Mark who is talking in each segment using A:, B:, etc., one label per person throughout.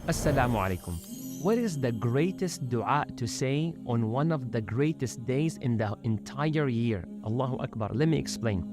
A: Assalamu alaikum. What is the greatest dua to say on one of the greatest days in the entire year? Allahu Akbar. Let me explain.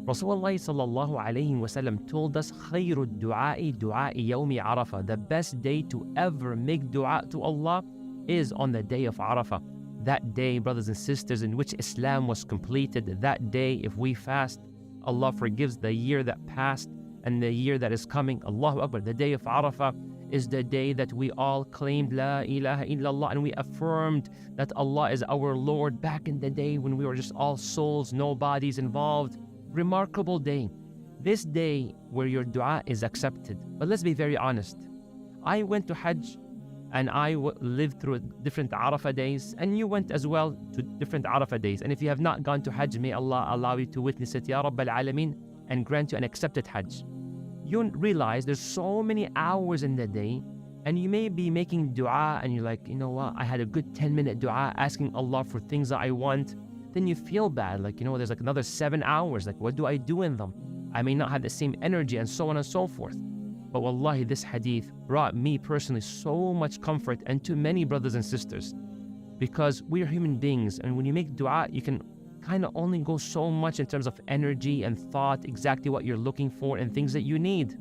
A: Rasulullah sallallahu alayhi wasallam told us, خير الدعاء دعاء يوم عرفة. The best day to ever make dua to Allah is on the day of Arafah. That day, brothers and sisters, in which Islam was completed. That day, if we fast, Allah forgives the year that passed and the year that is coming. Allahu Akbar. The day of Arafah is the day that we all claimed La ilaha illallah, and we affirmed that Allah is our Lord back in the day when we were just all souls, no bodies involved. Remarkable day. This day where your dua is accepted. But let's be very honest. I went to Hajj and I lived through different Arafah days, and you went as well to different Arafah days. And if you have not gone to Hajj, may Allah allow you to witness it, Ya Rabbal Alameen, and grant you an accepted Hajj. You realize there's so many hours in the day, and you may be making dua and you're like, you know what, I had a good 10-minute dua asking Allah for things that I want. Then you feel bad, like, you know, there's like another 7 hours, like what do I do in them? I may not have the same energy, and so on and so forth. But wallahi, this hadith brought me personally so much comfort, and to many brothers and sisters, because we are human beings, and when you make dua, you can kind of only go so much in terms of energy and thought, exactly what you're looking for and things that you need.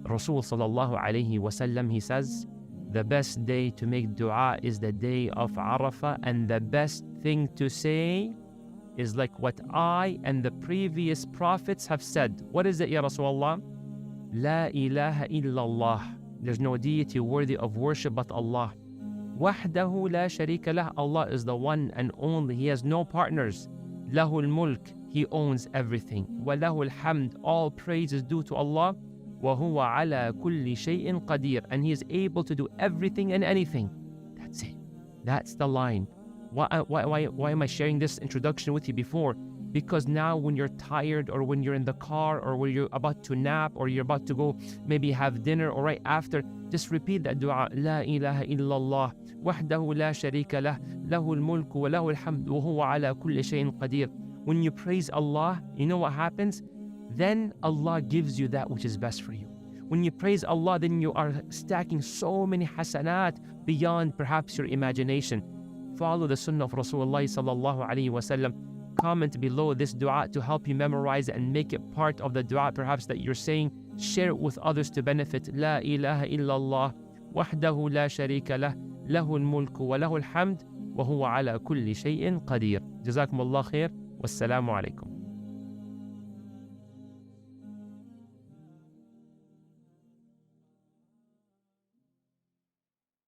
A: Rasul sallallahu alayhi wasallam, he says, the best day to make dua is the day of Arafah, and the best thing to say is like what I and the previous prophets have said. What is it, Ya Rasulullah? La ilaha illallah. There's no deity worthy of worship but Allah. Wahdahu la sharika lah. Allah is the one and only. He has no partners. Lahul mulk. He owns everything. Wa lahul hamd. All praise is due to Allah. Wa huwa ala kulli shay'in qadir. And He is able to do everything and anything. That's it. That's the line. Why am I sharing this introduction with you before? Because now when you're tired, or when you're in the car, or when you're about to nap, or you're about to go maybe have dinner, or right after, just repeat that dua. La ilaha illallah, wahdahu la sharika lah, lahul mulku wa lahul hamd, wa huwa ala kulli shay'in qadir. When you praise Allah, you know what happens? Then Allah gives you that which is best for you. When you praise Allah, then you are stacking so many hasanat beyond perhaps your imagination. Follow the sunnah of Rasulullah sallallahu alaihi wasallam. Comment below this dua to help you memorize it and make it part of the dua perhaps that you're saying. Share it with others to benefit. La ilaha illallah, wahdahu la sharika lah, lahul mulku wa lahul hamd, wa huwa ala kulli shay'in qadir. Jazakum Allah khair. Wassalamu alaikum.